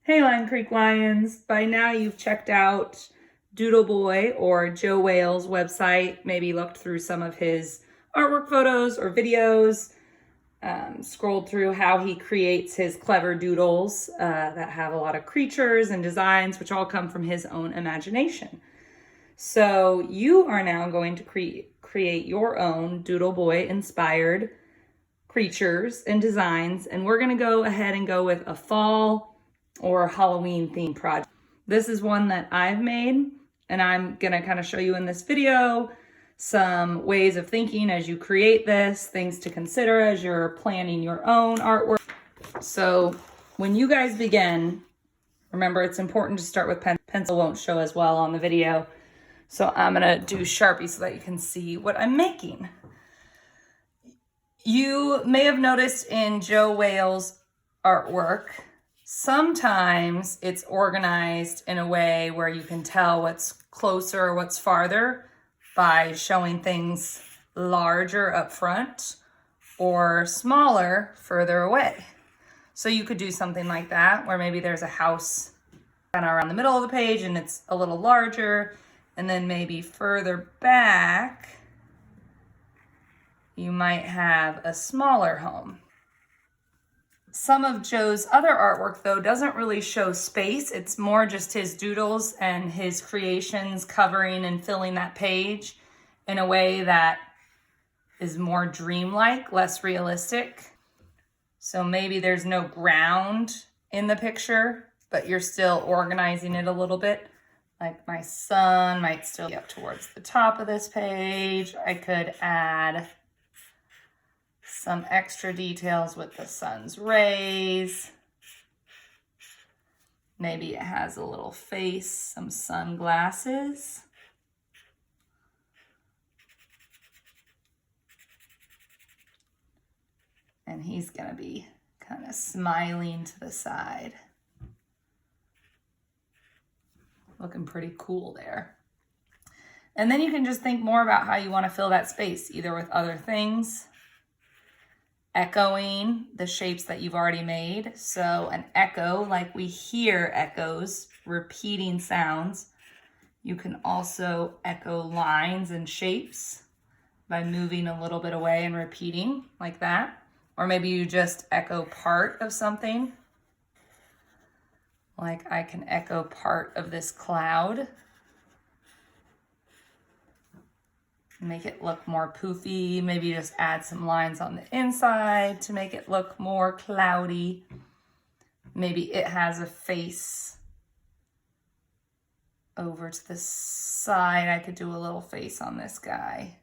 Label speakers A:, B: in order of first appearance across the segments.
A: Hey Lion Creek Lions, by now you've checked out Doodle Boy or Joe Whale's website, maybe looked through some of his artwork photos or videos, scrolled through how he creates his clever doodles that have a lot of creatures and designs, which all come from his own imagination. So you are now going to create your own Doodle Boy inspired creatures and designs, and we're going to go ahead and go with a fall or Halloween themed project. This is one that I've made, and I'm going to kind of show you in this video some ways of thinking as you create this, things to consider as you're planning your own artwork. So when you guys begin, remember it's important to start with pencil. Won't show as well on the video, so I'm going to do Sharpie so that you can see what I'm making. You may have noticed in Joe Whale's artwork, sometimes it's organized in a way where you can tell what's closer or what's farther by showing things larger up front or smaller further away. So you could do something like that, where maybe there's a house kind of around the middle of the page and it's a little larger, and then maybe further back you might have a smaller home. Some of Joe's other artwork, though, doesn't really show space. It's more just his doodles and his creations covering and filling that page in a way that is more dreamlike, less realistic. So maybe there's no ground in the picture, but you're still organizing it a little bit. Like my sun might still be up towards the top of this page. I could add some extra details with the sun's rays. Maybe it has a little face, some sunglasses. And he's gonna be kind of smiling to the side. Looking pretty cool there. And then you can just think more about how you want to fill that space, either with other things, echoing the shapes that you've already made. So an echo, like we hear echoes, repeating sounds. You can also echo lines and shapes by moving a little bit away and repeating like that. Or maybe you just echo part of something. Like I can echo part of this cloud. Make it look more poofy. Maybe just add some lines on the inside to make it look more cloudy. Maybe it has a face over to the side. I could do a little face on this guy.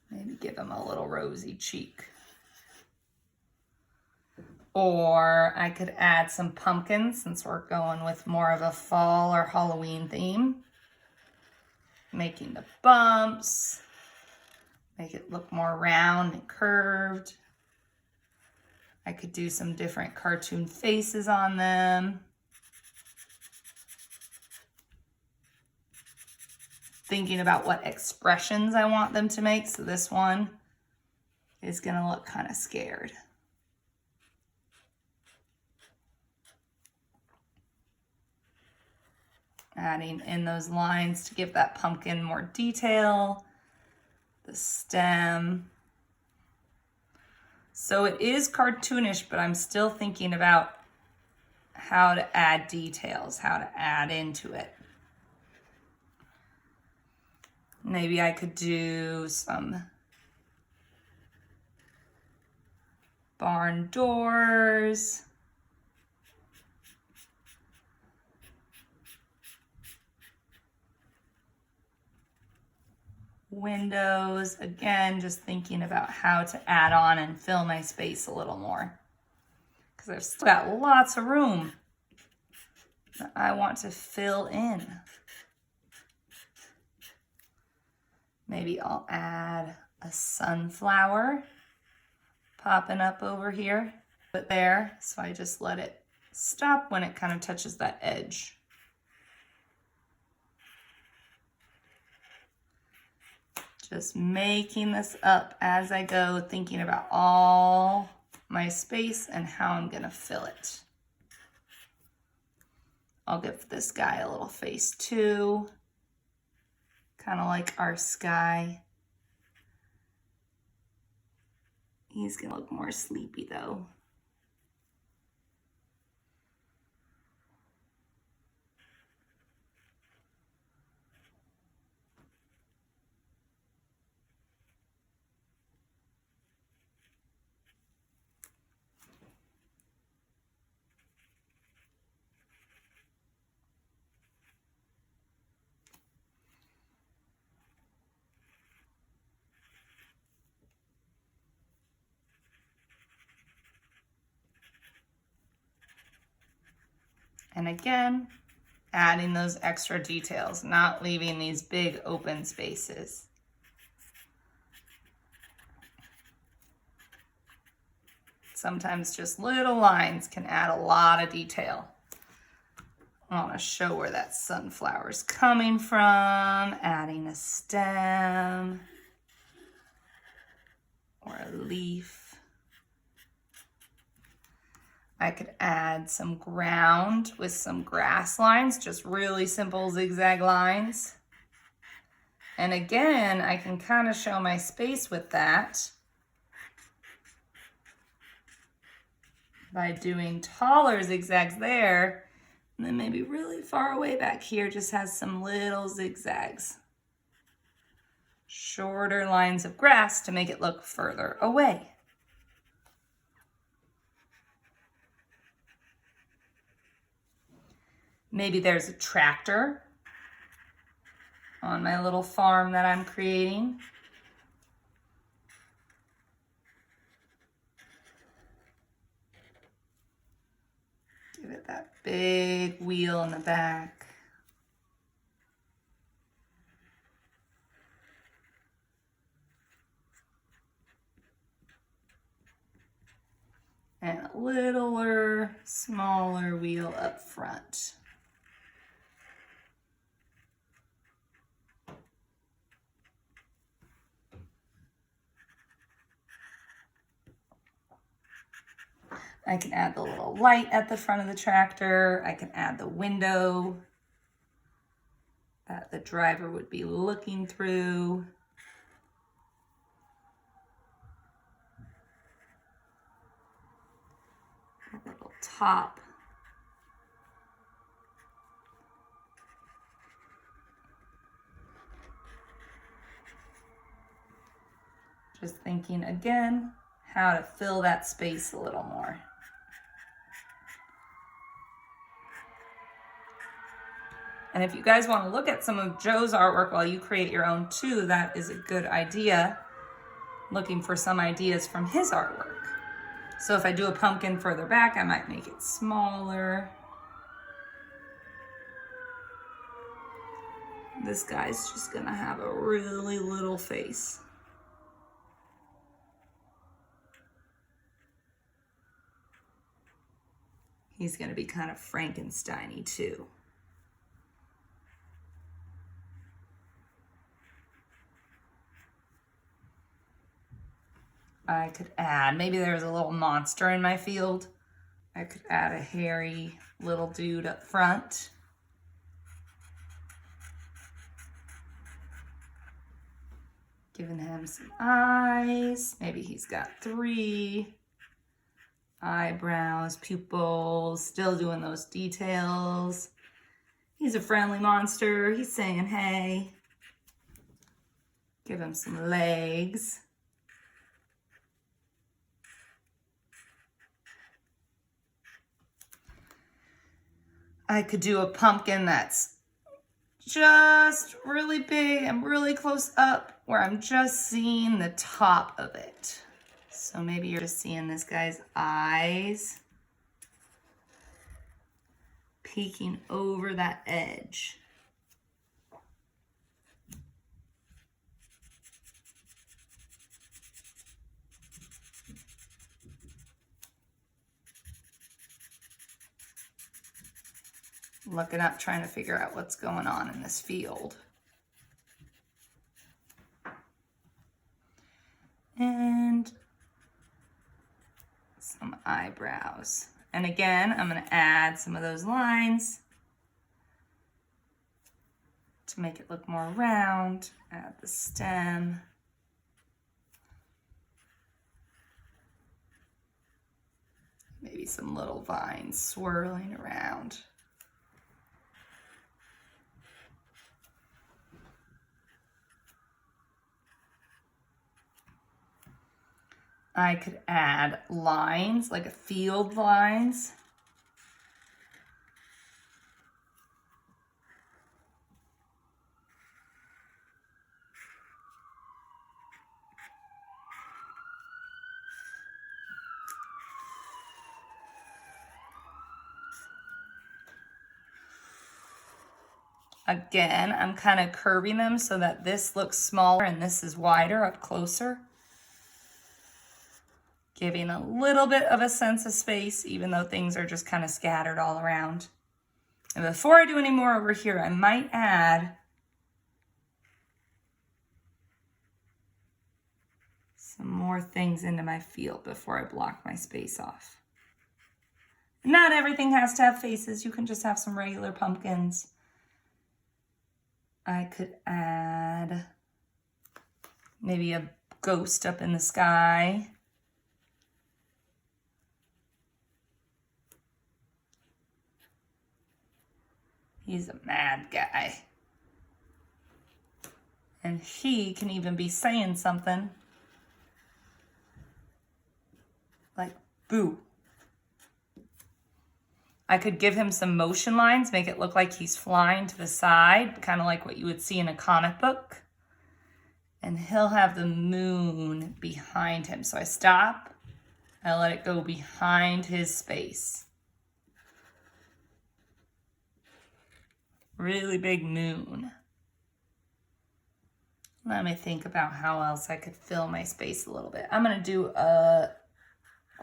A: Maybe give him a little rosy cheek. Or I could add some pumpkins since we're going with more of a fall or Halloween theme. Making the bumps, make it look more round and curved. I could do some different cartoon faces on them. Thinking about what expressions I want them to make. So this one is gonna look kind of scared. Adding in those lines to give that pumpkin more detail. The stem. So it is cartoonish, but I'm still thinking about how to add details, how to add into it. Maybe I could do some barn doors. Windows. Again, just thinking about how to add on and fill my space a little more. Because I've still got lots of room that I want to fill in. Maybe I'll add a sunflower popping up over here, but there. So I just let it stop when it kind of touches that edge. Just making this up as I go, thinking about all my space and how I'm gonna fill it. I'll give this guy a little face too, kind of like our sky. He's gonna look more sleepy though. And again, adding those extra details, not leaving these big open spaces. Sometimes just little lines can add a lot of detail. I want to show where that sunflower's coming from, adding a stem or a leaf. I could add some ground with some grass lines, just really simple zigzag lines. And again, I can kind of show my space with that by doing taller zigzags there, and then maybe really far away back here just has some little zigzags. Shorter lines of grass to make it look further away. Maybe there's a tractor on my little farm that I'm creating. Give it that big wheel in the back. And a littler, smaller wheel up front. I can add the little light at the front of the tractor. I can add the window that the driver would be looking through. A little top. Just thinking again how to fill that space a little more. And if you guys want to look at some of Joe's artwork while you create your own too, that is a good idea. Looking for some ideas from his artwork. So if I do a pumpkin further back, I might make it smaller. This guy's just gonna have a really little face. He's gonna be kind of Frankenstein-y too. I could add, maybe there's a little monster in my field. I could add a hairy little dude up front. Giving him some eyes. Maybe he's got 3 eyebrows, pupils, still doing those details. He's a friendly monster. He's saying hey. Give him some legs. I could do a pumpkin that's just really big and really close up where I'm just seeing the top of it. So maybe you're just seeing this guy's eyes peeking over that edge. Looking up, trying to figure out what's going on in this field. eyebrows. And again, I'm going to add some of those lines to make it look more round. Add the stem. Maybe some little vines swirling around. I could add lines, like a field lines. Again, I'm kind of curving them so that this looks smaller and this is wider up closer. Giving a little bit of a sense of space, even though things are just kind of scattered all around. And before I do any more over here, I might add some more things into my field before I block my space off. Not everything has to have faces. You can just have some regular pumpkins. I could add maybe a ghost up in the sky. He's a mad guy. And he can even be saying something like, boo. I could give him some motion lines, make it look like he's flying to the side, kind of like what you would see in a comic book. And he'll have the moon behind him. So I stop, I let it go behind his space. Really big moon. Let me think about how else I could fill my space a little bit. I'm going to do a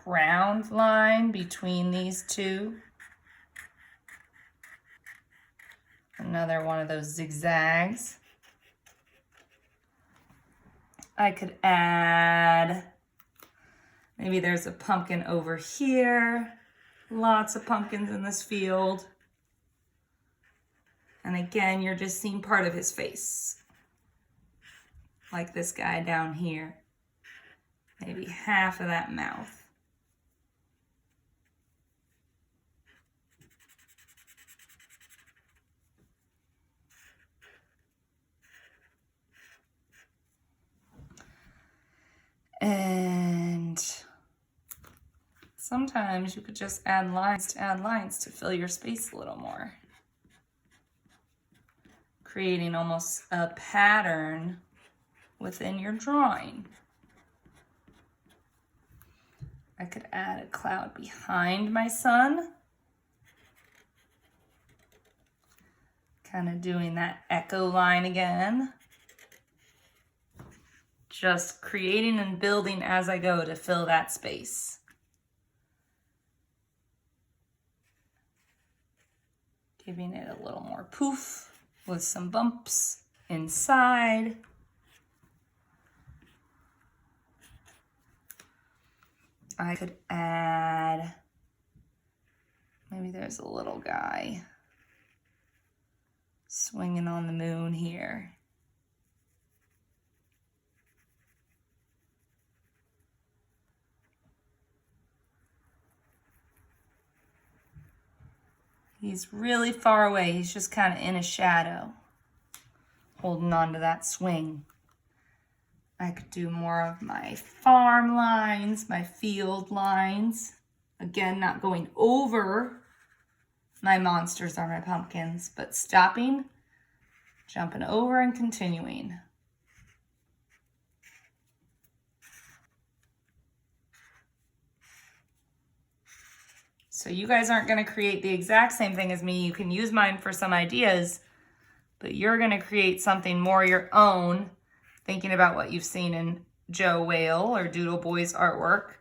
A: ground line between these two. Another one of those zigzags. I could add, maybe there's a pumpkin over here. Lots of pumpkins in this field. And again, you're just seeing part of his face. Like this guy down here. Maybe half of that mouth. And sometimes you could just add lines to fill your space a little more. Creating almost a pattern within your drawing. I could add a cloud behind my sun. Kind of doing that echo line again. Just creating and building as I go to fill that space. Giving it a little more poof with some bumps inside. I could add, maybe there's a little guy swinging on the moon here. He's really far away. He's just kind of in a shadow, holding on to that swing. I could do more of my farm lines, my field lines. Again, not going over my monsters or my pumpkins, but stopping, jumping over and continuing. So you guys aren't going to create the exact same thing as me. You can use mine for some ideas, but you're going to create something more your own, thinking about what you've seen in Joe Whale or Doodle Boy's artwork.